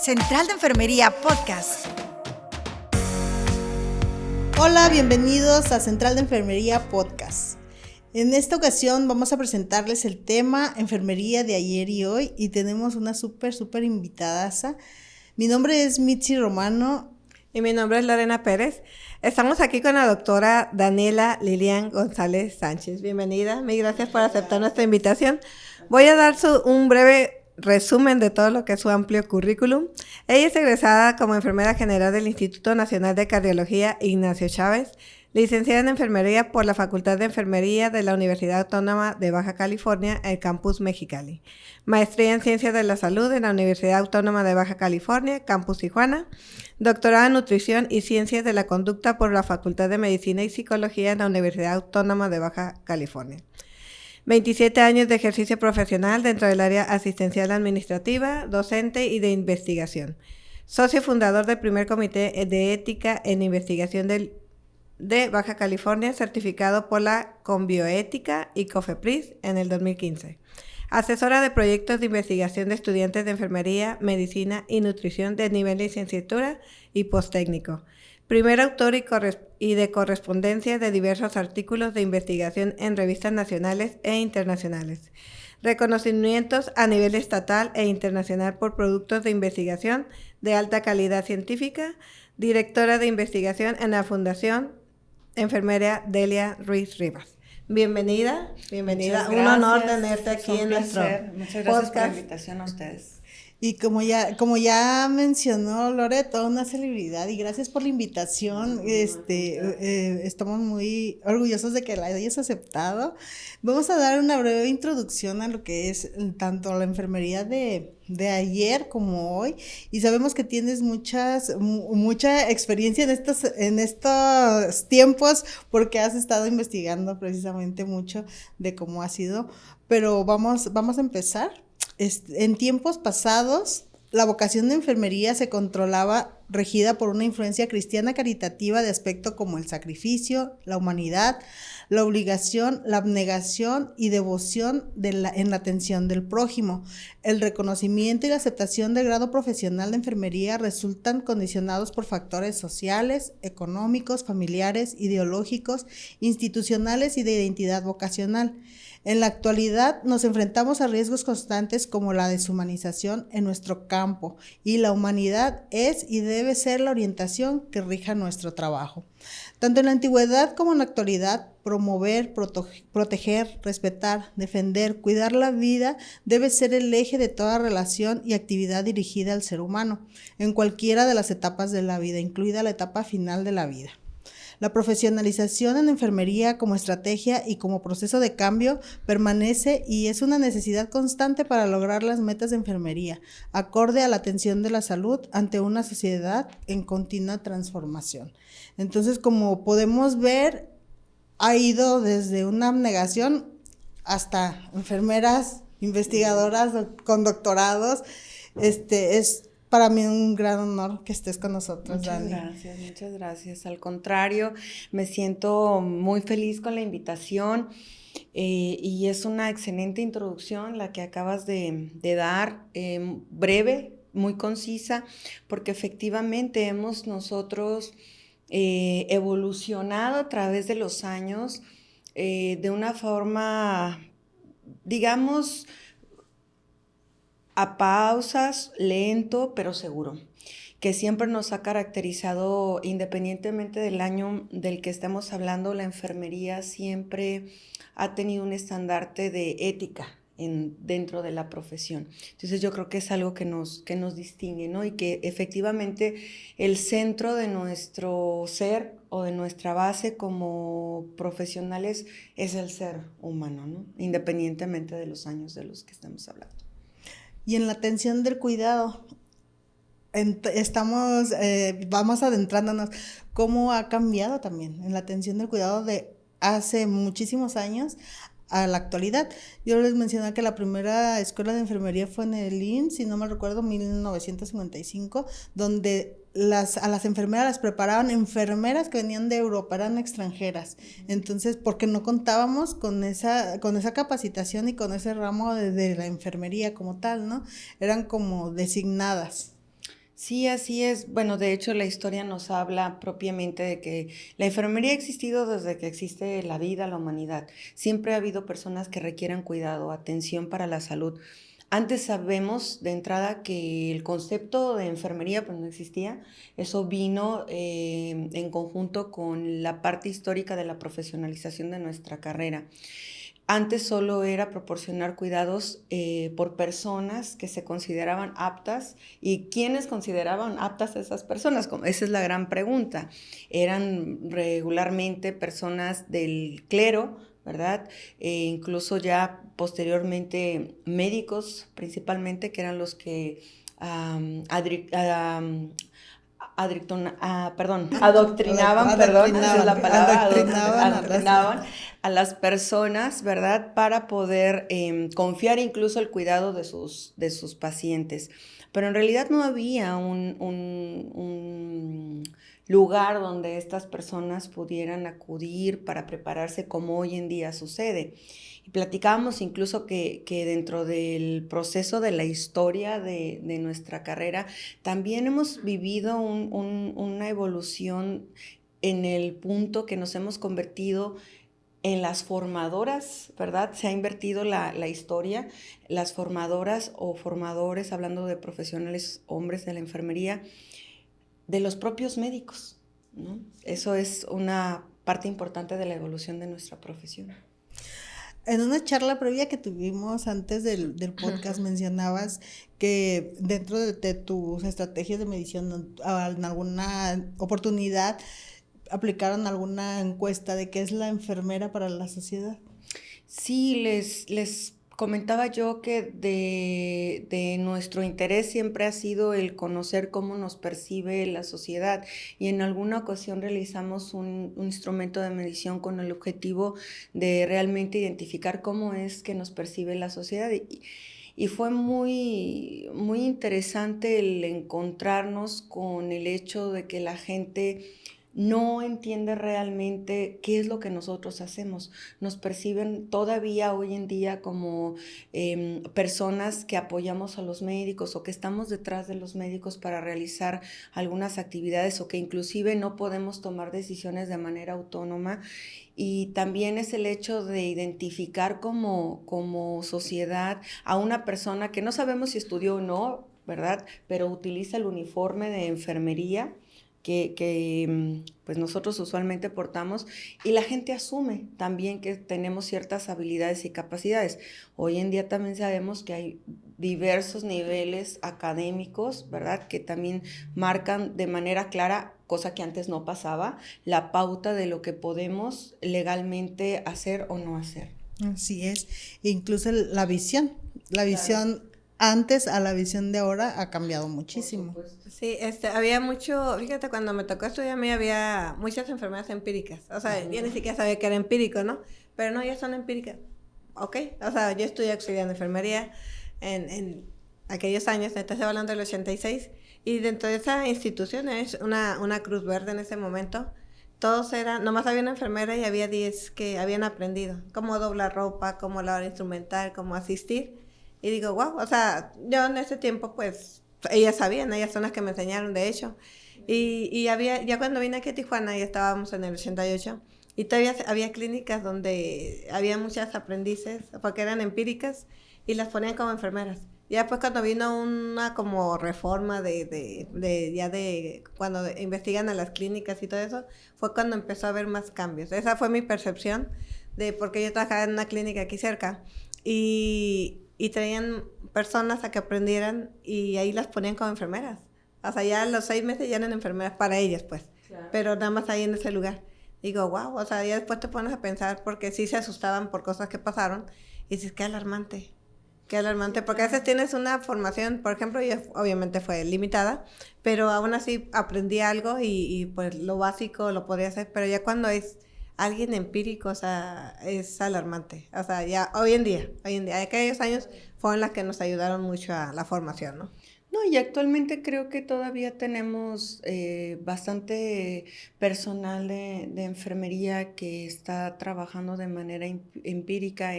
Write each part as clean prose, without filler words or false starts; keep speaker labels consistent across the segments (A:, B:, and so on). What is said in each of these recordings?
A: Central de Enfermería Podcast.
B: Hola, bienvenidos a Central de Enfermería Podcast. En esta ocasión vamos a presentarles el tema Enfermería de ayer y hoy y tenemos una súper invitadaza. Mi nombre es Mitzi Romano.
C: Y mi nombre es Lorena Pérez. Estamos aquí con la doctora Daniela Lilian González Sánchez. Bienvenida, mil gracias por aceptar nuestra invitación. Voy a dar un breve resumen de todo lo que es su amplio currículum. Ella es egresada como enfermera general del Instituto Nacional de Cardiología Ignacio Chávez, licenciada en enfermería por la Facultad de Enfermería de la Universidad Autónoma de Baja California, el Campus Mexicali. Maestría en Ciencias de la Salud en la Universidad Autónoma de Baja California, Campus Tijuana. Doctorado en Nutrición y Ciencias de la Conducta por la Facultad de Medicina y Psicología en la Universidad Autónoma de Baja California. 27 años de ejercicio profesional dentro del área asistencial administrativa, docente y de investigación. Socio fundador del primer comité de ética en investigación de Baja California, certificado por la Conbioética y COFEPRIS en el 2015. Asesora de proyectos de investigación de estudiantes de enfermería, medicina y nutrición de nivel licenciatura y posttécnico. Primer autor y de correspondencia de diversos artículos de investigación en revistas nacionales e internacionales. Reconocimientos a nivel estatal e internacional por productos de investigación de alta calidad científica. Directora de investigación en la Fundación Enfermería Delia Ruiz Rivas. Bienvenida. Un honor tenerte aquí en nuestro podcast.
D: Muchas gracias por la invitación a ustedes.
B: Y como ya mencionó Lore, toda una celebridad, y gracias por la invitación. Estamos muy orgullosos de que la hayas aceptado. Vamos a dar una breve introducción a lo que es tanto la enfermería de ayer como hoy, y sabemos que tienes mucha experiencia en estos tiempos, porque has estado investigando precisamente mucho de cómo ha sido, pero vamos a empezar. En tiempos pasados, la vocación de enfermería se controlaba regida por una influencia cristiana caritativa de aspecto como el sacrificio, la humanidad, la obligación, la abnegación y devoción en la atención del prójimo. El reconocimiento y la aceptación del grado profesional de enfermería resultan condicionados por factores sociales, económicos, familiares, ideológicos, institucionales y de identidad vocacional. En la actualidad nos enfrentamos a riesgos constantes como la deshumanización en nuestro campo, y la humanidad es y debe ser la orientación que rija nuestro trabajo. Tanto en la antigüedad como en la actualidad, promover, proteger, respetar, defender, cuidar la vida debe ser el eje de toda relación y actividad dirigida al ser humano, en cualquiera de las etapas de la vida, incluida la etapa final de la vida. La profesionalización en enfermería como estrategia y como proceso de cambio permanece y es una necesidad constante para lograr las metas de enfermería, acorde a la atención de la salud ante una sociedad en continua transformación. Entonces, como podemos ver, ha ido desde una abnegación hasta enfermeras, investigadoras con doctorados. Es para mí un gran honor que estés con nosotros, Dani.
D: Muchas gracias. Al contrario, me siento muy feliz con la invitación y es una excelente introducción la que acabas de dar, breve, muy concisa, porque efectivamente hemos nosotros evolucionado a través de los años de una forma, digamos, a pausas, lento, pero seguro, que siempre nos ha caracterizado, independientemente del año del que estemos hablando. La enfermería siempre ha tenido un estandarte de ética dentro de la profesión. Entonces yo creo que es algo que nos distingue, ¿no? Y que efectivamente el centro de nuestro ser o de nuestra base como profesionales es el ser humano, ¿no? Independientemente de los años de los que estamos hablando.
B: Y en la atención del cuidado, vamos adentrándonos, cómo ha cambiado también en la atención del cuidado de hace muchísimos años a la actualidad. Yo les mencioné que la primera escuela de enfermería fue en el IMSS, si no me recuerdo, 1955, donde a las enfermeras las preparaban enfermeras que venían de Europa, eran extranjeras. Entonces, porque no contábamos con esa capacitación y con ese ramo de la enfermería como tal, ¿no? Eran como designadas.
D: Sí, así es. Bueno, de hecho la historia nos habla propiamente de que la enfermería ha existido desde que existe la vida, la humanidad. Siempre ha habido personas que requieran cuidado, atención para la salud. Antes sabemos de entrada que el concepto de enfermería pues no existía. Eso vino en conjunto con la parte histórica de la profesionalización de nuestra carrera. Antes solo era proporcionar cuidados por personas que se consideraban aptas. ¿Y quiénes consideraban aptas a esas personas? Esa es la gran pregunta. Eran regularmente personas del clero, ¿verdad? Incluso ya posteriormente médicos principalmente, que eran los que adoctrinaban, esa es la palabra, adoctrinaban a las personas, ¿verdad? Para poder confiar incluso el cuidado de sus pacientes. Pero en realidad no había un lugar donde estas personas pudieran acudir para prepararse como hoy en día sucede. Y platicábamos incluso que dentro del proceso de la historia de nuestra carrera, también hemos vivido una evolución en el punto que nos hemos convertido en las formadoras, ¿verdad? Se ha invertido la historia, las formadoras o formadores, hablando de profesionales hombres de la enfermería, de los propios médicos, ¿no? Eso es una parte importante de la evolución de nuestra profesión.
B: En una charla previa que tuvimos antes del podcast mencionabas que dentro de tus estrategias de medición, en alguna oportunidad aplicaron alguna encuesta de qué es la enfermera para la sociedad.
D: Sí, les comentaba yo que de nuestro interés siempre ha sido el conocer cómo nos percibe la sociedad, y en alguna ocasión realizamos un instrumento de medición con el objetivo de realmente identificar cómo es que nos percibe la sociedad. Y fue muy, muy interesante el encontrarnos con el hecho de que la gente no entiende realmente qué es lo que nosotros hacemos. Nos perciben todavía hoy en día como personas que apoyamos a los médicos o que estamos detrás de los médicos para realizar algunas actividades, o que inclusive no podemos tomar decisiones de manera autónoma. Y también es el hecho de identificar como sociedad a una persona que no sabemos si estudió o no, ¿verdad? Pero utiliza el uniforme de enfermería que pues nosotros usualmente portamos, y la gente asume también que tenemos ciertas habilidades y capacidades. Hoy en día también sabemos que hay diversos niveles académicos, ¿verdad?, que también marcan de manera clara, cosa que antes no pasaba, la pauta de lo que podemos legalmente hacer o no hacer.
B: Así es, incluso la visión claro. Antes a la visión de ahora ha cambiado muchísimo.
C: Sí, había mucho, fíjate, cuando me tocó estudiar a mí había muchas enfermedades empíricas, o sea, yo ni siquiera sabía que era empírico, ¿no? Pero no, ya son empíricas, ok, o sea, yo estudié auxiliar de enfermería en aquellos años, estoy hablando del 86, y dentro de esa institución es una Cruz Verde en ese momento. Todos eran, nomás había una enfermera y había 10 que habían aprendido cómo doblar ropa, cómo lavar instrumental, cómo asistir. Y digo, wow, o sea, yo en ese tiempo, pues, ellas sabían, ellas son las que me enseñaron, de hecho. Y había, ya cuando vine aquí a Tijuana, ya estábamos en el 88, y todavía había clínicas donde había muchas aprendices, porque eran empíricas, y las ponían como enfermeras. Ya después cuando vino una como reforma de cuando investigan a las clínicas y todo eso, fue cuando empezó a haber más cambios. Esa fue mi percepción de porque yo trabajaba en una clínica aquí cerca y traían personas a que aprendieran y ahí las ponían como enfermeras. O sea, ya a los 6 meses ya eran enfermeras para ellas, pues. Claro. Pero nada más ahí en ese lugar. Digo, wow, o sea, ya después te pones a pensar porque sí se asustaban por cosas que pasaron y dices, qué alarmante, porque a veces tienes una formación, por ejemplo, yo obviamente fue limitada, pero aún así aprendí algo y pues lo básico lo podía hacer, pero ya cuando es alguien empírico, o sea, es alarmante, o sea, ya hoy en día, en aquellos años fueron las que nos ayudaron mucho a la formación, ¿no?
D: No, y actualmente creo que todavía tenemos bastante personal de enfermería que está trabajando de manera empírica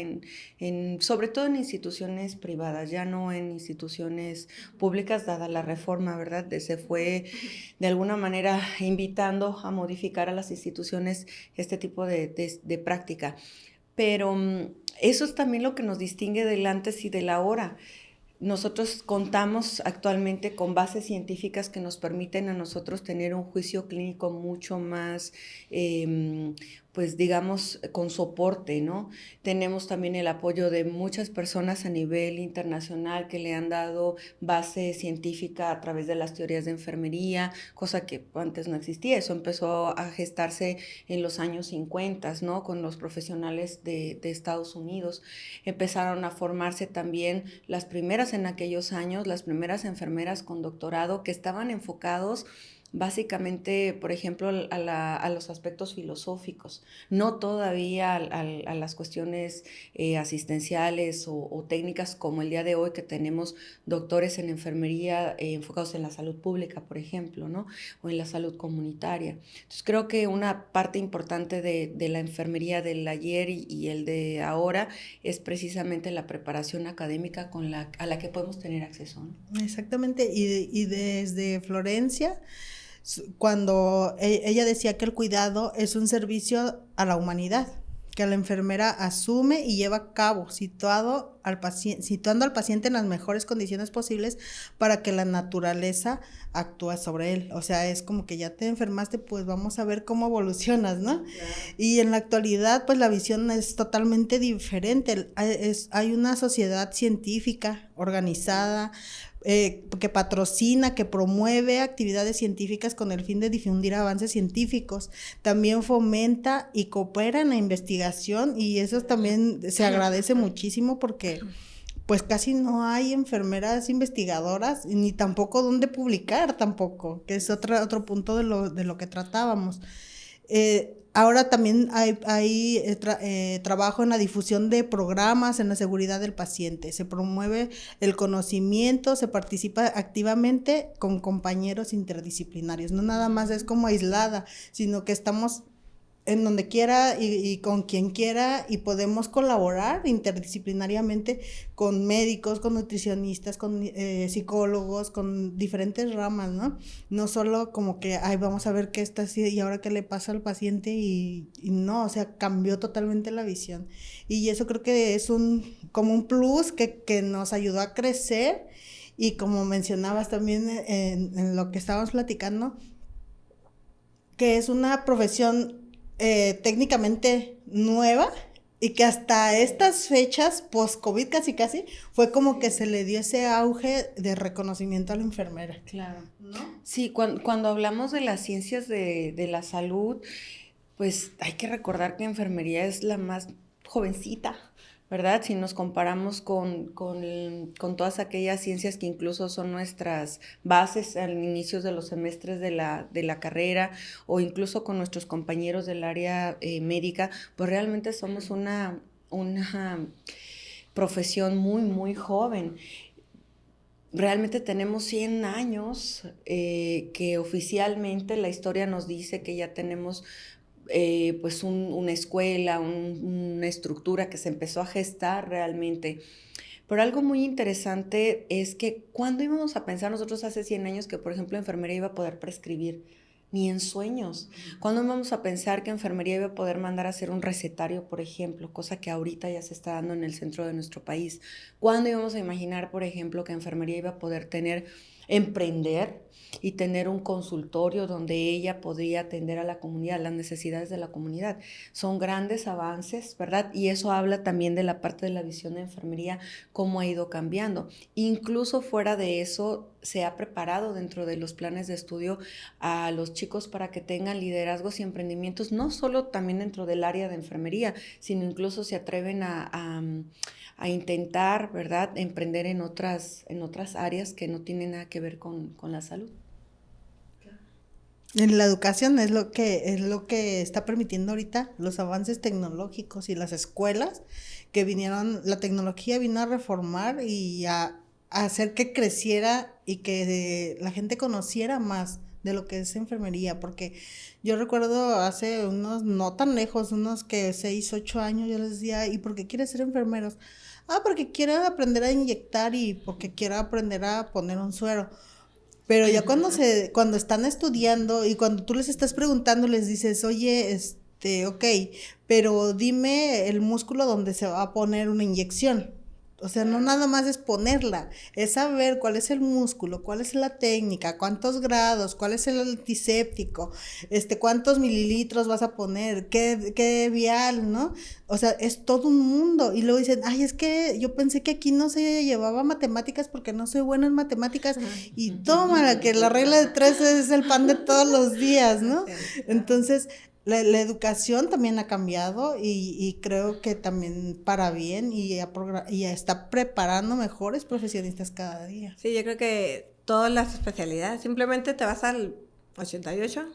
D: sobre todo en instituciones privadas, ya no en instituciones públicas, dada la reforma, ¿verdad? Se fue de alguna manera invitando a modificar a las instituciones este tipo de práctica. Pero eso es también lo que nos distingue del antes y del ahora. Nosotros contamos actualmente con bases científicas que nos permiten a nosotros tener un juicio clínico mucho más, pues digamos, con soporte, ¿no? Tenemos también el apoyo de muchas personas a nivel internacional que le han dado base científica a través de las teorías de enfermería, cosa que antes no existía. Eso empezó a gestarse en los años 50, ¿no? Con los profesionales de Estados Unidos. Empezaron a formarse también las primeras en aquellos años, las primeras enfermeras con doctorado que estaban enfocados básicamente, por ejemplo, a los aspectos filosóficos, no todavía a las cuestiones asistenciales o técnicas como el día de hoy que tenemos doctores en enfermería enfocados en la salud pública, por ejemplo, ¿no? O en la salud comunitaria. Entonces creo que una parte importante de la enfermería del ayer y el de ahora es precisamente la preparación académica a la que podemos tener acceso, ¿no?
B: Exactamente, y desde Florencia, cuando ella decía que el cuidado es un servicio a la humanidad, que la enfermera asume y lleva a cabo, situando al paciente en las mejores condiciones posibles para que la naturaleza actúe sobre él. O sea, es como que ya te enfermaste, pues vamos a ver cómo evolucionas, ¿no? Claro. Y en la actualidad, pues la visión es totalmente diferente. Hay una sociedad científica organizada, que patrocina, que promueve actividades científicas con el fin de difundir avances científicos, también fomenta y coopera en la investigación, y eso también se agradece muchísimo porque pues casi no hay enfermeras investigadoras, ni tampoco dónde publicar tampoco, que es otro punto de lo que tratábamos. Ahora también hay trabajo en la difusión de programas en la seguridad del paciente. Se promueve el conocimiento, se participa activamente con compañeros interdisciplinarios. No nada más es como aislada, sino que estamos en donde quiera y con quien quiera, y podemos colaborar interdisciplinariamente con médicos, con nutricionistas, con psicólogos, con diferentes ramas, ¿no? No solo como que, ay, vamos a ver qué está así y ahora qué le pasa al paciente y no, o sea, cambió totalmente la visión. Y eso creo que es como un plus que nos ayudó a crecer, y como mencionabas también en lo que estábamos platicando, que es una profesión técnicamente nueva, y que hasta estas fechas post-COVID casi fue como que se le dio ese auge de reconocimiento a la enfermera.
D: Claro, ¿no? Sí, cuando hablamos de las ciencias de la salud, pues hay que recordar que enfermería es la más jovencita, ¿verdad? Si nos comparamos con todas aquellas ciencias que incluso son nuestras bases al inicio de los semestres de la carrera, o incluso con nuestros compañeros del área médica, pues realmente somos una profesión muy, muy joven. Realmente tenemos 100 años que oficialmente la historia nos dice que ya tenemos pues una escuela, una estructura que se empezó a gestar realmente. Pero algo muy interesante es que ¿cuándo íbamos a pensar nosotros hace 100 años que, por ejemplo, enfermería iba a poder prescribir? Ni en sueños. ¿Cuándo íbamos a pensar que enfermería iba a poder mandar a hacer un recetario, por ejemplo? Cosa que ahorita ya se está dando en el centro de nuestro país. ¿Cuándo íbamos a imaginar, por ejemplo, que enfermería iba a poder emprender y tener un consultorio donde ella podría atender a la comunidad, las necesidades de la comunidad? Son grandes avances, ¿verdad? Y eso habla también de la parte de la visión de enfermería, cómo ha ido cambiando. Incluso fuera de eso, se ha preparado dentro de los planes de estudio a los chicos para que tengan liderazgos y emprendimientos, no solo también dentro del área de enfermería, sino incluso se atreven a intentar, ¿verdad?, emprender en otras áreas que no tienen nada que ver con la salud.
B: En la educación es lo que está permitiendo ahorita los avances tecnológicos y las escuelas que vinieron, la tecnología vino a reformar y a hacer que creciera y que la gente conociera más de lo que es enfermería, porque yo recuerdo hace unos, no tan lejos, unos que 6, 8 años, yo les decía, ¿y por qué quieres ser enfermeros? Ah, porque quiero aprender a inyectar y porque quiero aprender a poner un suero. Pero ya cuando están estudiando y cuando tú les estás preguntando, les dices, oye, ok, pero dime el músculo donde se va a poner una inyección. O sea, no nada más es ponerla, es saber cuál es el músculo, cuál es la técnica, cuántos grados, cuál es el antiséptico, cuántos mililitros vas a poner, qué vial, ¿no? O sea, es todo un mundo. Y luego dicen, ay, es que yo pensé que aquí no se llevaba matemáticas porque no soy buena en matemáticas. Y tómala, que la regla de 3 es el pan de todos los días, ¿no? Entonces, la educación también ha cambiado y creo que también para bien y está preparando mejores profesionistas cada día.
C: Sí, yo creo que todas las especialidades, simplemente te vas al 88.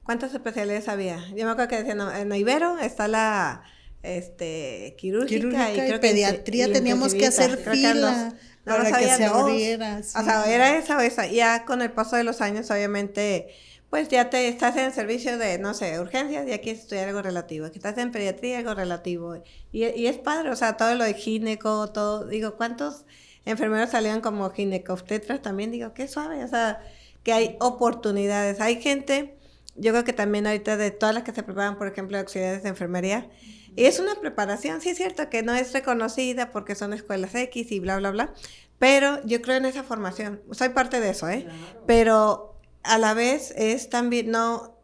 C: ¿Cuántas especialidades había? Yo me acuerdo que decían, en Ibero está la quirúrgica y creo que
B: pediatría teníamos que hacer fila para que se abriera. Sí.
C: O sea, era esa o esa. Ya con el paso de los años, obviamente, pues ya te estás en el servicio de, no sé, urgencias y aquí estudiar algo relativo. Aquí estás en pediatría, algo relativo. Y es padre, o sea, todo lo de gineco, todo. Digo, ¿cuántos enfermeros salían como ginecobstetras también? Digo, qué suave, o sea, que hay oportunidades. Hay gente, yo creo que también ahorita de todas las que se preparan, por ejemplo, auxiliares de enfermería, y es una preparación, sí es cierto que no es reconocida porque son escuelas X y bla, bla, bla, pero yo creo en esa formación. Soy parte de eso, Claro. Pero a la vez es también, no,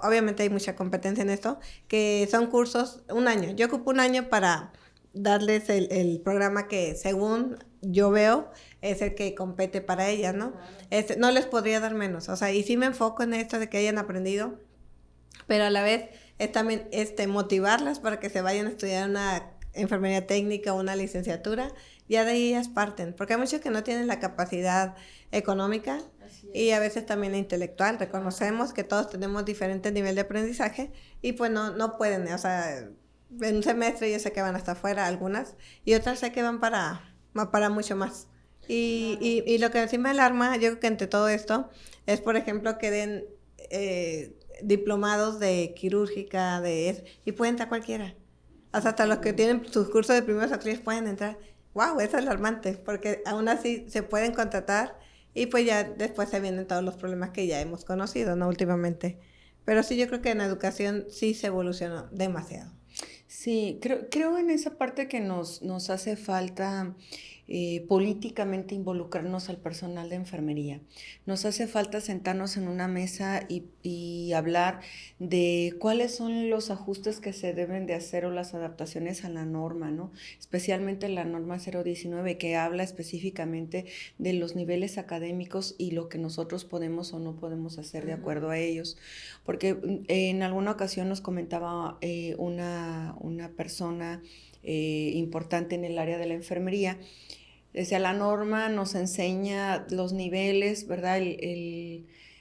C: obviamente hay mucha competencia en esto, que son cursos, un año. Yo ocupo un año para darles el programa que según yo veo es el que compete para ellas, ¿no? No les podría dar menos, o sea, y sí me enfoco en esto de que hayan aprendido, pero a la vez es también motivarlas para que se vayan a estudiar una enfermería técnica o una licenciatura, ya de ahí ellas parten, porque hay muchos que no tienen la capacidad económica y a veces también la intelectual. Reconocemos que todos tenemos diferentes niveles de aprendizaje y pues no pueden, o sea, en un semestre yo sé que van hasta afuera algunas y otras sé que van para mucho más. Y lo que sí me alarma, yo creo que entre todo esto, es por ejemplo que den diplomados de quirúrgica, y puede entrar cualquiera. O sea, hasta los que tienen sus cursos de primeros auxilios pueden entrar. ¡Wow! Es alarmante, porque aún así se pueden contratar y pues ya después se vienen todos los problemas que ya hemos conocido, ¿no? Últimamente. Pero sí, yo creo que en la educación sí se evolucionó demasiado.
D: Sí, creo en esa parte que nos hace falta políticamente involucrarnos al personal de enfermería. Nos hace falta sentarnos en una mesa y hablar de cuáles son los ajustes que se deben de hacer o las adaptaciones a la norma, ¿no? Especialmente la norma 019 que habla específicamente de los niveles académicos y lo que nosotros podemos o no podemos hacer de acuerdo a ellos. Porque en alguna ocasión nos comentaba una persona importante en el área de la enfermería. Decía, la norma nos enseña los niveles, ¿verdad?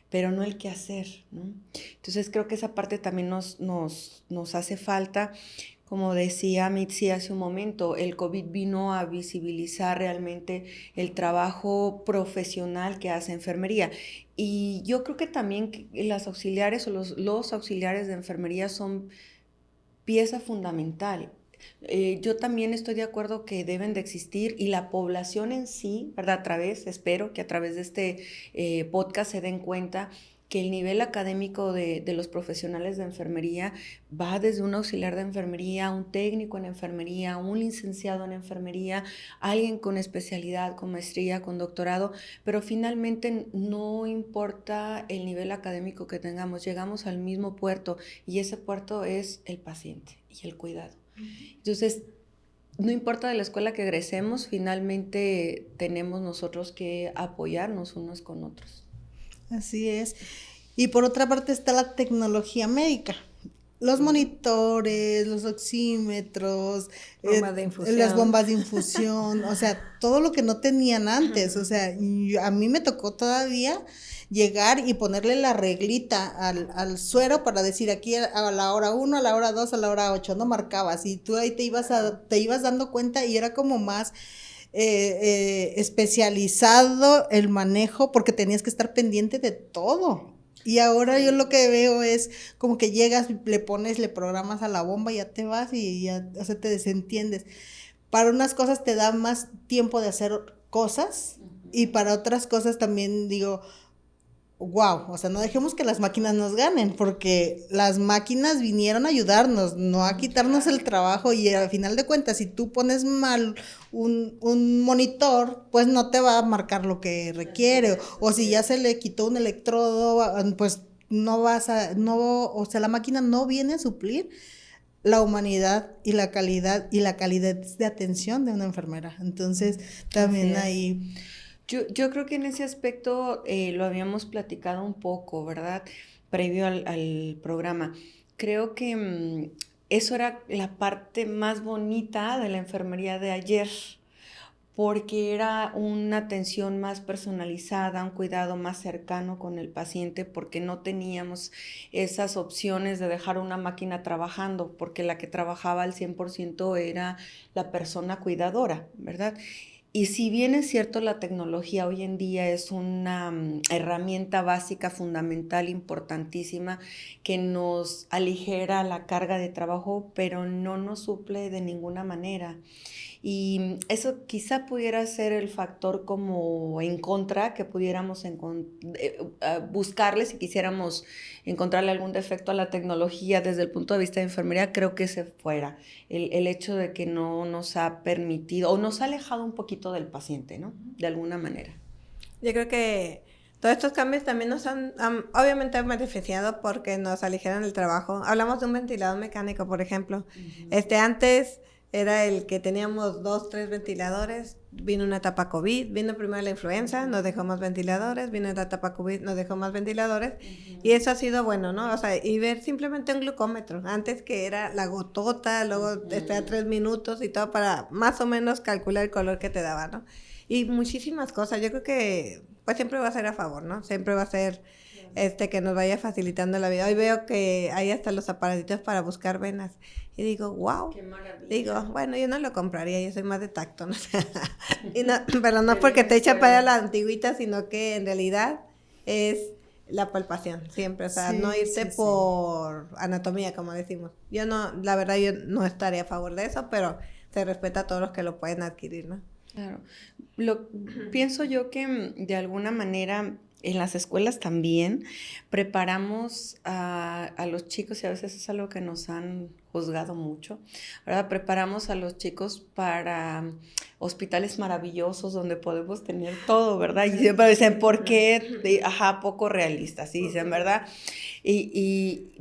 D: Pero no el qué hacer, ¿no? Entonces creo que esa parte también nos hace falta. Como decía Mitzi hace un momento, el COVID vino a visibilizar realmente el trabajo profesional que hace enfermería. Y yo creo que también las auxiliares o los auxiliares de enfermería son pieza fundamental. Yo también estoy de acuerdo que deben de existir y la población en sí, ¿verdad? Espero que a través de este podcast se den cuenta que el nivel académico de los profesionales de enfermería va desde un auxiliar de enfermería, un técnico en enfermería, un licenciado en enfermería, alguien con especialidad, con maestría, con doctorado, pero finalmente no importa el nivel académico que tengamos, llegamos al mismo puerto y ese puerto es el paciente y el cuidado. Entonces, no importa de la escuela que egresemos, finalmente tenemos nosotros que apoyarnos unos con otros.
B: Así es. Y por otra parte está la tecnología médica. Los monitores, los oxímetros, las bombas de infusión, o sea, todo lo que no tenían antes. O sea, a mí me tocó todavía llegar y ponerle la reglita al suero para decir aquí a la hora 1, a la hora 2, a la hora 8, no marcabas, y tú ahí te ibas dando cuenta y era como más especializado el manejo porque tenías que estar pendiente de todo. Y ahora yo lo que veo es como que llegas, le programas a la bomba, ya te vas y ya, o sea, te desentiendes. Para unas cosas te da más tiempo de hacer cosas y para otras cosas también digo, wow, o sea, no dejemos que las máquinas nos ganen, porque las máquinas vinieron a ayudarnos, no a quitarnos el trabajo, y al final de cuentas, si tú pones mal un monitor, pues no te va a marcar lo que requiere, o si ya se le quitó un electrodo, pues o sea, la máquina no viene a suplir la humanidad y la calidad de atención de una enfermera. Entonces, también ahí...
D: Yo creo que en ese aspecto lo habíamos platicado un poco, ¿verdad? Previo al programa. Creo que eso era la parte más bonita de la enfermería de ayer, porque era una atención más personalizada, un cuidado más cercano con el paciente, porque no teníamos esas opciones de dejar una máquina trabajando, porque la que trabajaba al 100% era la persona cuidadora, ¿verdad? Y si bien es cierto, la tecnología hoy en día es una herramienta básica, fundamental, importantísima, que nos aligera la carga de trabajo, pero no nos suple de ninguna manera. Y eso quizá pudiera ser el factor como en contra, que pudiéramos buscarle si quisiéramos encontrarle algún defecto a la tecnología desde el punto de vista de enfermería. Creo que ese fuera el hecho de que no nos ha permitido o nos ha alejado un poquito del paciente, ¿no? De alguna manera.
C: Yo creo que todos estos cambios también nos obviamente han beneficiado porque nos aligeran el trabajo. Hablamos de un ventilador mecánico, por ejemplo. Antes era el que teníamos 2, 3 ventiladores, vino una etapa COVID, vino primero la influenza, nos dejó más ventiladores, vino la etapa COVID, nos dejó más ventiladores, y eso ha sido bueno, ¿no? O sea, y ver simplemente un glucómetro, antes que era la gotota, luego esperar 3 minutos y todo para más o menos calcular el color que te daba, ¿no? Y muchísimas cosas, yo creo que pues siempre va a ser a favor, ¿no? Siempre va a ser que nos vaya facilitando la vida. Hoy veo que hay hasta los aparatitos para buscar venas. Y digo, wow. Qué maravilla. Digo, bueno, yo no lo compraría, yo soy más de tacto, ¿no? Y no, pero no porque te echa para la antigüita, sino que en realidad es la palpación, siempre. O sea, no irse por anatomía, como decimos. Yo no, la verdad, yo no estaría a favor de eso, pero se respeta a todos los que lo pueden adquirir, ¿no?
D: Claro. Pienso yo que de alguna manera en las escuelas también preparamos a los chicos, y a veces es algo que nos han juzgado mucho, ¿verdad? Preparamos a los chicos para hospitales maravillosos donde podemos tener todo, ¿verdad? Y siempre dicen, ¿por qué? Ajá, poco realistas, sí, dicen, ¿verdad?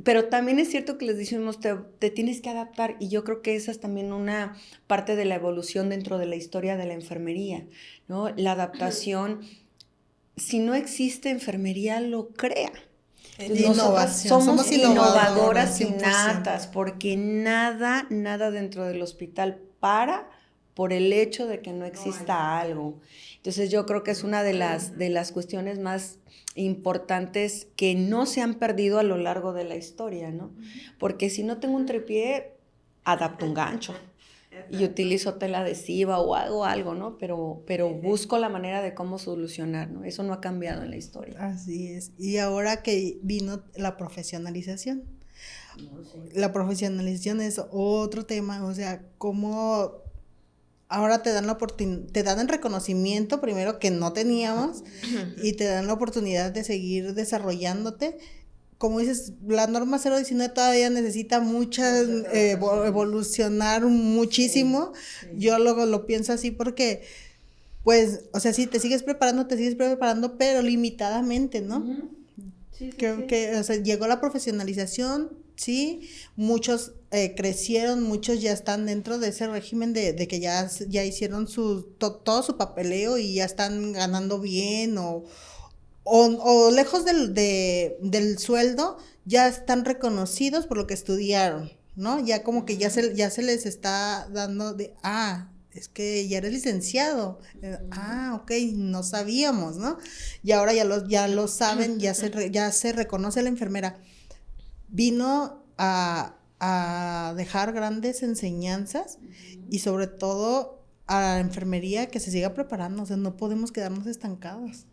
D: Pero también es cierto que les decimos, te tienes que adaptar, y yo creo que esa es también una parte de la evolución dentro de la historia de la enfermería, ¿no? La adaptación. Si no existe enfermería, lo crea.
B: Innovación.
D: Somos innovadoras innatas, porque nada dentro del hospital por el hecho de que no exista algo. Entonces yo creo que es una de las cuestiones más importantes que no se han perdido a lo largo de la historia, ¿no? Porque si no tengo un tripié, adapto un gancho. Y utilizo tela adhesiva o hago algo, ¿no? Pero busco la manera de cómo solucionar, ¿no? Eso no ha cambiado en la historia.
B: Así es. Y ahora que vino la profesionalización. La profesionalización es otro tema, o sea, cómo ahora te dan la oportunidad, te dan el reconocimiento primero que no teníamos y te dan la oportunidad de seguir desarrollándote. Como dices, la norma 019 todavía necesita evolucionar muchísimo. Sí. Yo lo pienso así porque, pues, o sea, sí, te sigues preparando, pero limitadamente, ¿no? Uh-huh. Sí, creo que, o sea, llegó la profesionalización, sí, muchos crecieron, muchos ya están dentro de ese régimen de que ya hicieron todo su papeleo y ya están ganando bien o lejos del sueldo, ya están reconocidos por lo que estudiaron, ¿no? Ya como que ya se les está dando es que ya eres licenciado. Ok, no sabíamos, ¿no? Y ahora ya lo saben, ya se reconoce la enfermera. Vino a dejar grandes enseñanzas y sobre todo a la enfermería que se siga preparando, o sea, no podemos quedarnos estancados.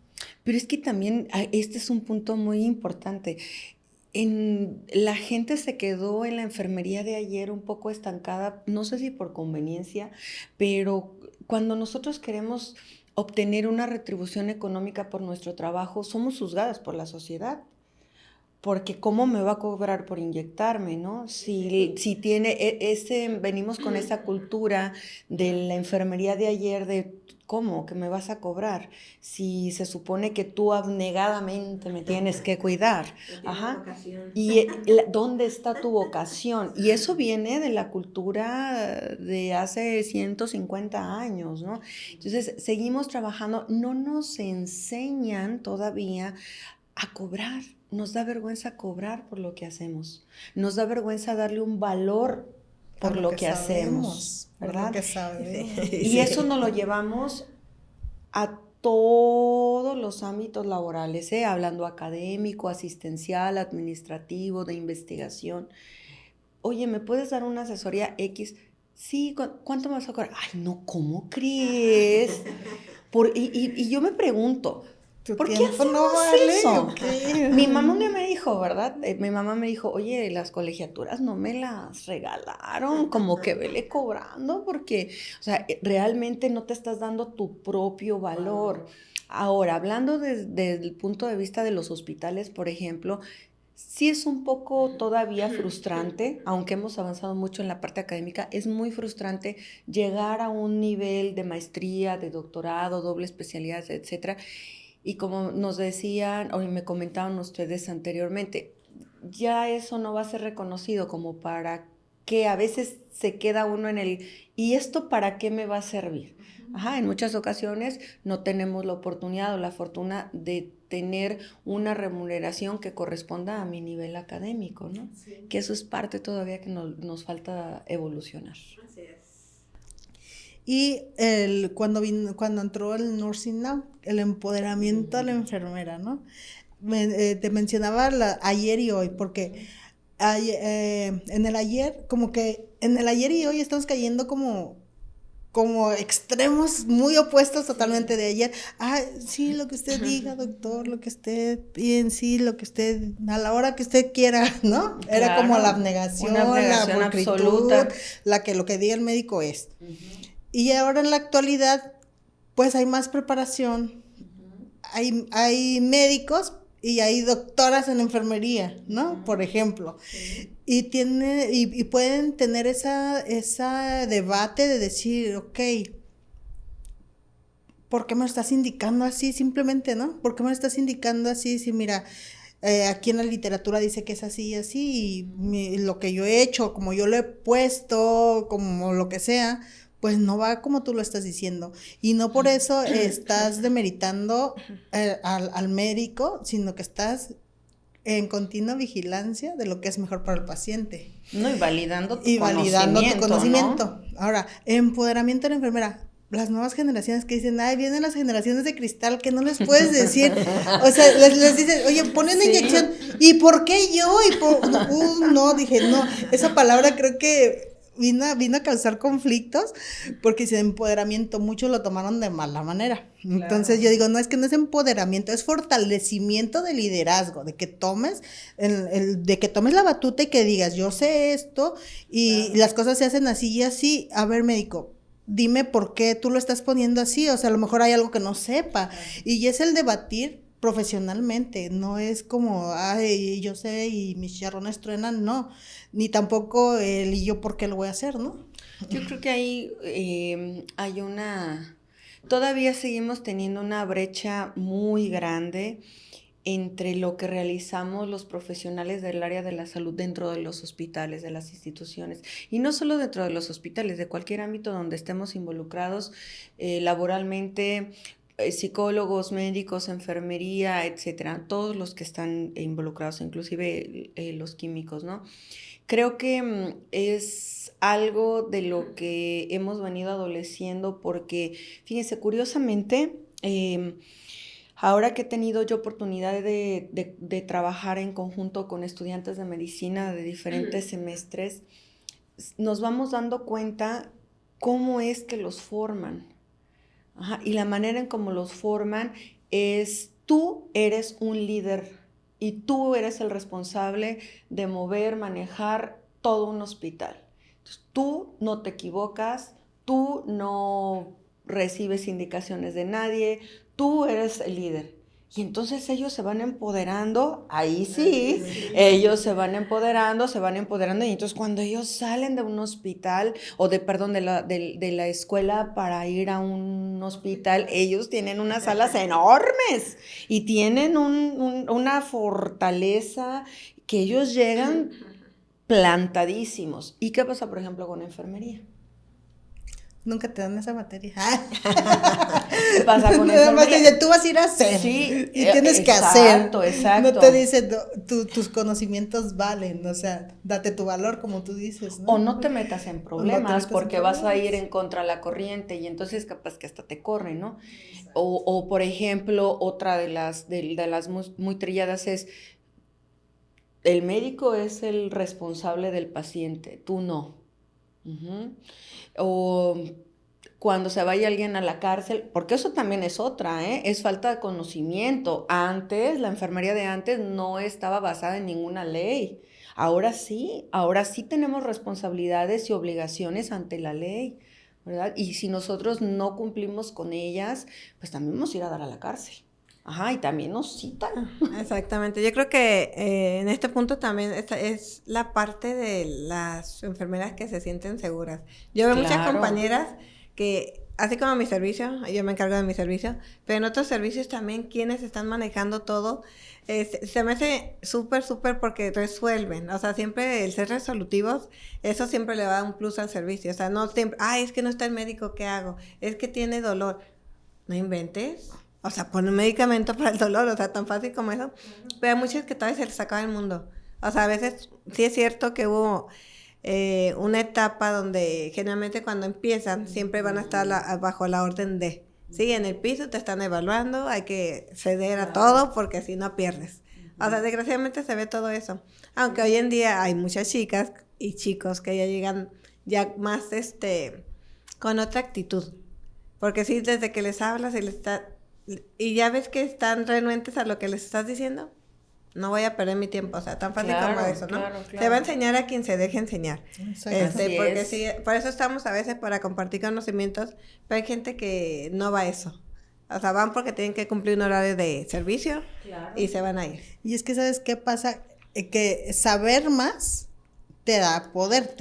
D: Pero es que también este es un punto muy importante. La gente se quedó en la enfermería de ayer un poco estancada, no sé si por conveniencia, pero cuando nosotros queremos obtener una retribución económica por nuestro trabajo, somos juzgadas por la sociedad. Porque ¿cómo me va a cobrar por inyectarme, no? Si tiene venimos con esa cultura de la enfermería de ayer de ¿cómo que me vas a cobrar? Si se supone que tú abnegadamente me tienes que cuidar. Ajá. Y ¿dónde está tu vocación? Y eso viene de la cultura de hace 150 años, ¿no? Entonces, seguimos trabajando, no nos enseñan todavía a cobrar. Nos da vergüenza cobrar por lo que hacemos. Nos da vergüenza darle un valor por lo que hacemos, ¿verdad?
B: Por lo que sabemos.
D: Y eso nos lo llevamos a todos los ámbitos laborales, hablando académico, asistencial, administrativo, de investigación. Oye, ¿me puedes dar una asesoría X? Sí, ¿cuánto me vas a cobrar? Ay, no, ¿cómo crees? Y yo me pregunto, ¿por qué hacemos
B: no vale
D: eso?
B: Okay.
D: Mi mamá un día me dijo, ¿verdad? Mi mamá me dijo, oye, las colegiaturas no me las regalaron, como que vele cobrando, porque, o sea, realmente no te estás dando tu propio valor. Ahora, hablando desde el punto de vista de los hospitales, por ejemplo, sí es un poco todavía frustrante, aunque hemos avanzado mucho en la parte académica, es muy frustrante llegar a un nivel de maestría, de doctorado, doble especialidad, etcétera. Y como nos decían o me comentaban ustedes anteriormente, ya eso no va a ser reconocido como para que a veces se queda uno en el ¿y esto para qué me va a servir? Ajá, en muchas ocasiones no tenemos la oportunidad o la fortuna de tener una remuneración que corresponda a mi nivel académico, ¿no? Sí. Que eso es parte todavía que nos falta evolucionar. Así es.
B: Y cuando entró el Nursing Now, el empoderamiento de la enfermera, ¿no? Te mencionaba ayer y hoy, porque en el ayer, como que en el ayer y hoy estamos cayendo como extremos muy opuestos totalmente de ayer. Sí, lo que usted diga, doctor, lo que usted piense, sí, lo que usted, a la hora que usted quiera, ¿no? Claro, era como la abnegación, la pulcritud, absoluta. Lo que diga el médico es. Uh-huh. Y ahora en la actualidad, pues hay más preparación, hay médicos y hay doctoras en enfermería, ¿no? Por ejemplo. Sí. Y pueden tener esa debate de decir, ok, ¿por qué me lo estás indicando así? Simplemente, ¿no? ¿Por qué me lo estás indicando así? Si mira, aquí en la literatura dice que es así y así, y lo que yo he hecho, como yo lo he puesto, como lo que sea, pues no va como tú lo estás diciendo. Y no por eso estás demeritando al médico, sino que estás en continua vigilancia de lo que es mejor para el paciente.
D: No, y validando tu conocimiento.
B: ¿No? Ahora, empoderamiento de la enfermera. Las nuevas generaciones que dicen, vienen las generaciones de cristal, que no les puedes decir, o sea, les dices, oye, ponen una inyección, ¿y por qué yo? No, dije, no, esa palabra creo que vino a causar conflictos, porque ese empoderamiento muchos lo tomaron de mala manera. Claro. Entonces yo digo, no, es que no es empoderamiento, es fortalecimiento de liderazgo, de que tomes de que tomes la batuta y que digas, yo sé esto, y claro, las cosas se hacen así y así. A ver, médico, dime por qué tú lo estás poniendo así, o sea, a lo mejor hay algo que no sepa, claro, y es el debatir profesionalmente, no es como, yo sé y mis charrones truenan, no, ni tampoco y yo por qué lo voy a hacer, ¿no?
D: Yo creo que ahí todavía seguimos teniendo una brecha muy grande entre lo que realizamos los profesionales del área de la salud dentro de los hospitales, de las instituciones, y no solo dentro de los hospitales, de cualquier ámbito donde estemos involucrados laboralmente. psicólogos, médicos, enfermería, etcétera, todos los que están involucrados, inclusive los químicos, ¿no? Creo que es algo de lo que hemos venido adoleciendo porque, fíjense, curiosamente, ahora que he tenido yo oportunidad de trabajar en conjunto con estudiantes de medicina de diferentes semestres, nos vamos dando cuenta cómo es que los forman. Ajá, y la manera en cómo los forman es, tú eres un líder y tú eres el responsable de mover, manejar todo un hospital. Entonces, tú no te equivocas, tú no recibes indicaciones de nadie, tú eres el líder. Y entonces ellos se van empoderando, ahí sí, ellos se van empoderando, y entonces cuando ellos salen de un hospital, o de la escuela para ir a un hospital, ellos tienen unas salas enormes y tienen una fortaleza que ellos llegan plantadísimos. ¿Y qué pasa, por ejemplo, con enfermería?
B: Nunca te dan esa materia.
D: ¿Qué pasa con
B: Nada más te
D: enfermería?
B: dicen, tú vas a ir a hacer.
D: Sí,
B: y tienes que hacer.
D: Exacto.
B: No te dicen, tus conocimientos valen. O sea, date tu valor, como tú dices, ¿no?
D: O no te metas en problemas porque vas a ir en
B: problemas.
D: contra de la corriente y entonces capaz que hasta te corren, ¿no? O por ejemplo, otra de las muy trilladas es, el médico es el responsable del paciente, tú no. Uh-huh. O cuando se vaya alguien a la cárcel, porque eso también es otra, es falta de conocimiento. Antes, la enfermería de antes no estaba basada en ninguna ley. Ahora sí tenemos responsabilidades y obligaciones ante la ley, ¿verdad? Y si nosotros no cumplimos con ellas, pues también vamos a ir a dar a la cárcel. Ajá, y también nos citan.
C: Exactamente. Yo creo que en este punto también es la parte de las enfermeras que se sienten seguras. Yo veo muchas compañeras que, así como mi servicio, yo me encargo de mi servicio, pero en otros servicios también quienes están manejando todo, se me hace súper porque resuelven. O sea, siempre el ser resolutivos, eso siempre le da un plus al servicio. O sea, no siempre, es que no está el médico, ¿qué hago? Es que tiene dolor. No inventes. O sea, pon un medicamento para el dolor, o sea, tan fácil como eso. Pero hay muchos que todavía se les acaba el mundo. O sea, a veces sí es cierto que hubo una etapa donde generalmente cuando empiezan siempre van a estar bajo la orden de, sí, en el piso te están evaluando, hay que ceder a todo porque si no pierdes. O sea, desgraciadamente se ve todo eso. Aunque hoy en día hay muchas chicas y chicos que ya llegan ya más con otra actitud. Porque sí, desde que les hablas y ya ves que están renuentes a lo que les estás diciendo, no voy a perder mi tiempo, o sea, tan fácil como eso, ¿no?
D: Claro.
C: Se va a enseñar a quien se deje enseñar. Porque sí, por eso estamos a veces para compartir conocimientos, pero hay gente que no va a eso. O sea, van porque tienen que cumplir un horario de servicio y se van a ir.
B: Y es que, ¿sabes qué pasa? Que saber más te da poder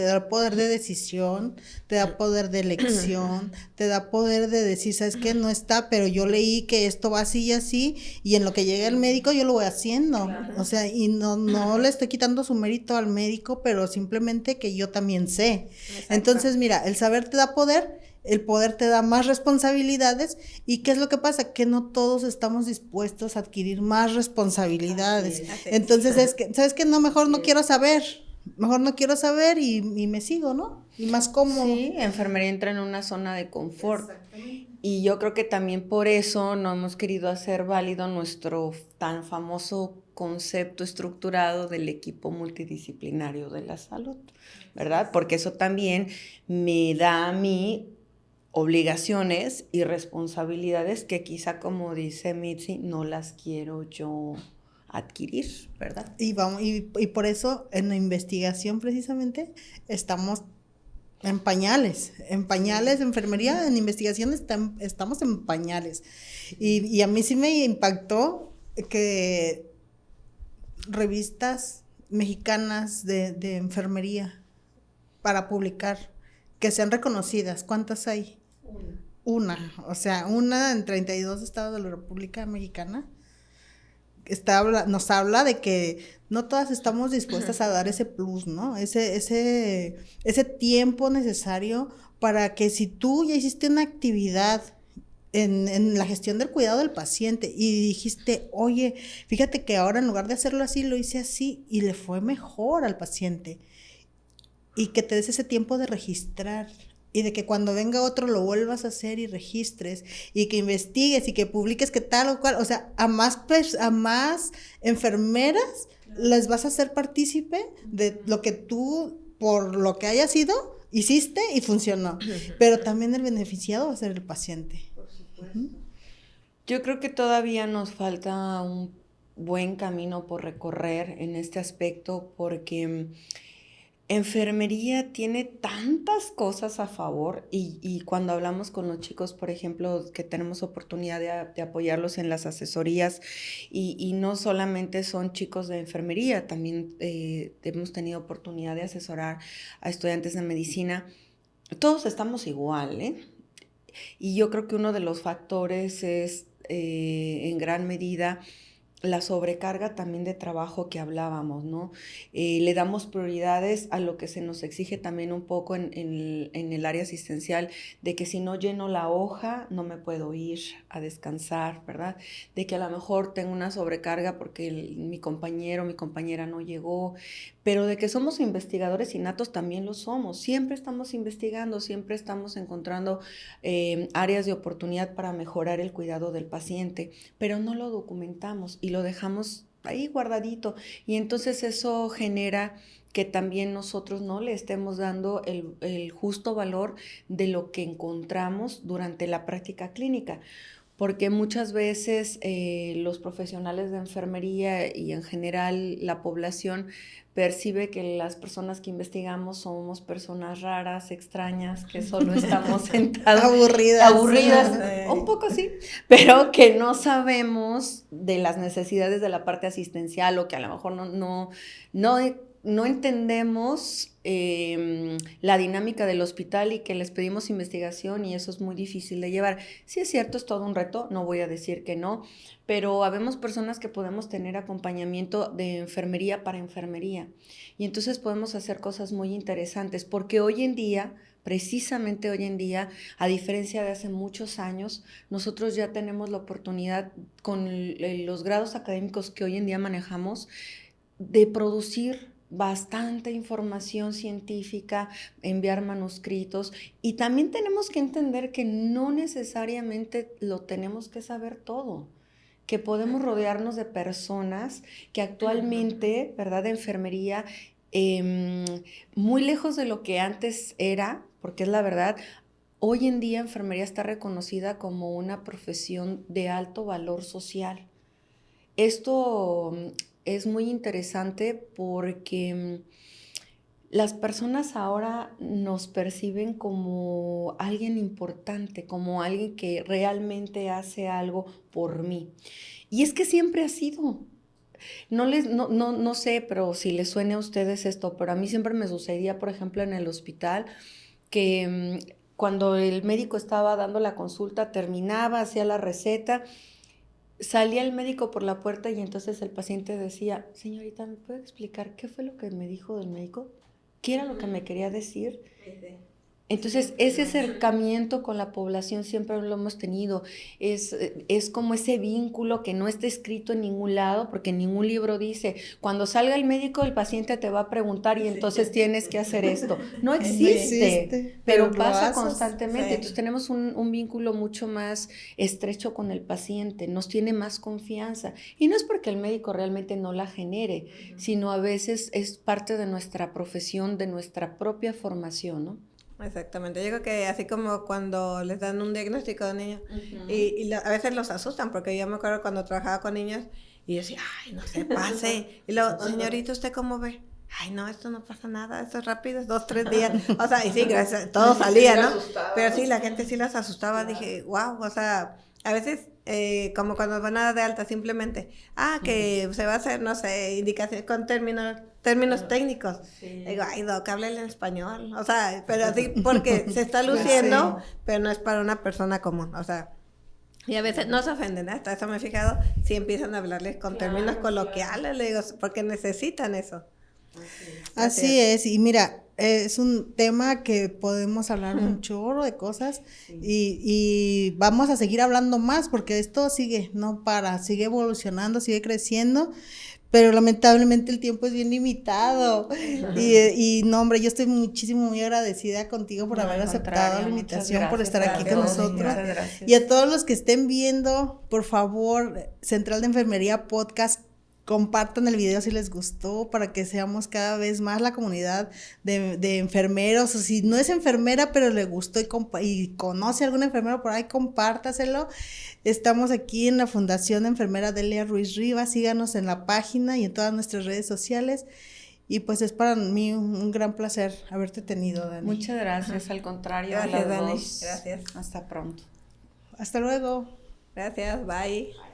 B: de decisión, te da poder de elección, te da poder de decir, ¿sabes qué? No está, pero yo leí que esto va así y así, y en lo que llega el médico yo lo voy haciendo. Claro. O sea, y no le estoy quitando su mérito al médico, pero simplemente que yo también sé. Exacto. Entonces, mira, el saber te da poder, el poder te da más responsabilidades, y ¿qué es lo que pasa? Que no todos estamos dispuestos a adquirir más responsabilidades. Así es. Entonces es que, ¿sabes qué? No, mejor no quiero saber. Mejor no quiero saber y me sigo, ¿no? Y más cómodo.
D: Sí, enfermería entra en una zona de confort. Y yo creo que también por eso no hemos querido hacer válido nuestro tan famoso concepto estructurado del equipo multidisciplinario de la salud, ¿verdad? Porque eso también me da a mí obligaciones y responsabilidades que quizá, como dice Mitzi, no las quiero yo adquirir, ¿verdad?
B: Y por eso en la investigación precisamente estamos en pañales, enfermería, en investigación estamos en pañales. Y a mí sí me impactó que revistas mexicanas de enfermería para publicar, que sean reconocidas, ¿cuántas hay? Una, o sea, una en 32 estados de la República Mexicana. Nos habla de que no todas estamos dispuestas a dar ese plus, ¿no? Ese tiempo necesario para que si tú ya hiciste una actividad en la gestión del cuidado del paciente y dijiste, oye, fíjate que ahora en lugar de hacerlo así, lo hice así y le fue mejor al paciente. Y que te des ese tiempo de registrar y de que cuando venga otro lo vuelvas a hacer y registres y que investigues y que publiques que tal o cual, o sea, a más enfermeras les vas a hacer partícipe de lo que tú, por lo que haya sido, hiciste y funcionó, pero también el beneficiado va a ser el paciente.
D: Por supuesto. Yo creo que todavía nos falta un buen camino por recorrer en este aspecto porque enfermería tiene tantas cosas a favor y cuando hablamos con los chicos, por ejemplo, que tenemos oportunidad de apoyarlos en las asesorías y no solamente son chicos de enfermería, también hemos tenido oportunidad de asesorar a estudiantes de medicina, todos estamos igual, ¿eh? Y yo creo que uno de los factores es en gran medida la sobrecarga también de trabajo que hablábamos, ¿no? Le damos prioridades a lo que se nos exige también un poco en el área asistencial, de que si no lleno la hoja no me puedo ir a descansar, ¿verdad? De que a lo mejor tengo una sobrecarga porque mi compañero o mi compañera no llegó, pero de que somos investigadores innatos también lo somos. Siempre estamos investigando, siempre estamos encontrando áreas de oportunidad para mejorar el cuidado del paciente, pero no lo documentamos y lo dejamos ahí guardadito. Y entonces eso genera que también nosotros no le estemos dando el justo valor de lo que encontramos durante la práctica clínica. Porque muchas veces los profesionales de enfermería y en general la población percibe que las personas que investigamos somos personas raras, extrañas, que solo estamos sentados. Aburridas, un poco sí, pero que no sabemos de las necesidades de la parte asistencial o que a lo mejor no entendemos la dinámica del hospital y que les pedimos investigación y eso es muy difícil de llevar. Sí es cierto, es todo un reto, no voy a decir que no, pero habemos personas que podemos tener acompañamiento de enfermería para enfermería y entonces podemos hacer cosas muy interesantes porque hoy en día, precisamente hoy en día, a diferencia de hace muchos años, nosotros ya tenemos la oportunidad con los grados académicos que hoy en día manejamos de producir bastante información científica, enviar manuscritos y también tenemos que entender que no necesariamente lo tenemos que saber todo, que podemos rodearnos de personas que actualmente, ¿verdad?, de enfermería, muy lejos de lo que antes era, porque es la verdad, hoy en día enfermería está reconocida como una profesión de alto valor social. Esto es muy interesante porque las personas ahora nos perciben como alguien importante, como alguien que realmente hace algo por mí. Y es que siempre ha sido. No sé, pero si les suene a ustedes esto, pero a mí siempre me sucedía, por ejemplo, en el hospital, que cuando el médico estaba dando la consulta, terminaba, hacía la receta, salía el médico por la puerta y entonces el paciente decía, señorita, ¿me puede explicar qué fue lo que me dijo del médico? ¿Qué era lo que me quería decir? Entonces, ese acercamiento con la población siempre lo hemos tenido. Es como ese vínculo que no está escrito en ningún lado, porque en ningún libro dice, cuando salga el médico, el paciente te va a preguntar y entonces tienes que hacer esto. No existe, pero pasa constantemente. Sí. Entonces, tenemos un vínculo mucho más estrecho con el paciente, nos tiene más confianza. Y no es porque el médico realmente no la genere, sino a veces es parte de nuestra profesión, de nuestra propia formación, ¿no?
C: Exactamente, yo creo que así como cuando les dan un diagnóstico de niños y a veces los asustan, porque yo me acuerdo cuando trabajaba con niños y yo decía, ay, no se pase, y luego, señorita, ¿usted cómo ve? Ay, no, esto no pasa nada, esto es rápido, es 2, 3 días, o sea, y sí, gracias, todo salía, ¿no? Pero sí, la gente sí las asustaba, dije, wow, o sea, a veces como cuando van a dar de alta simplemente, que se va a hacer, no sé, indicaciones con términos técnicos. Sí. Digo, ay, Doc, háblale en español. O sea, pero así porque se está luciendo, sí, pero no es para una persona común. O sea, y a veces no se ofenden, hasta eso me he fijado, si empiezan a hablarles con términos coloquiales, le digo, porque necesitan eso.
B: Así es, y mira, es un tema que podemos hablar un chorro de cosas y vamos a seguir hablando más porque esto sigue, no para, sigue evolucionando, sigue creciendo, pero lamentablemente el tiempo es bien limitado y no, hombre, yo estoy muy agradecida contigo por haber aceptado la invitación, por estar aquí con nosotros y a todos los que estén viendo, por favor, Central de Enfermería Podcast, compartan el video si les gustó para que seamos cada vez más la comunidad de enfermeros, o si no es enfermera pero le gustó y conoce a algún enfermero por ahí, compártaselo. Estamos aquí en la Fundación Enfermera Delia Ruiz Rivas, síganos en la página y en todas nuestras redes sociales y pues es para mí un gran placer haberte tenido, Dani.
D: Muchas gracias, al contrario.
C: Gracias, Dani.
D: Dos.
C: Gracias.
D: Hasta pronto.
B: Hasta luego.
C: Gracias, bye.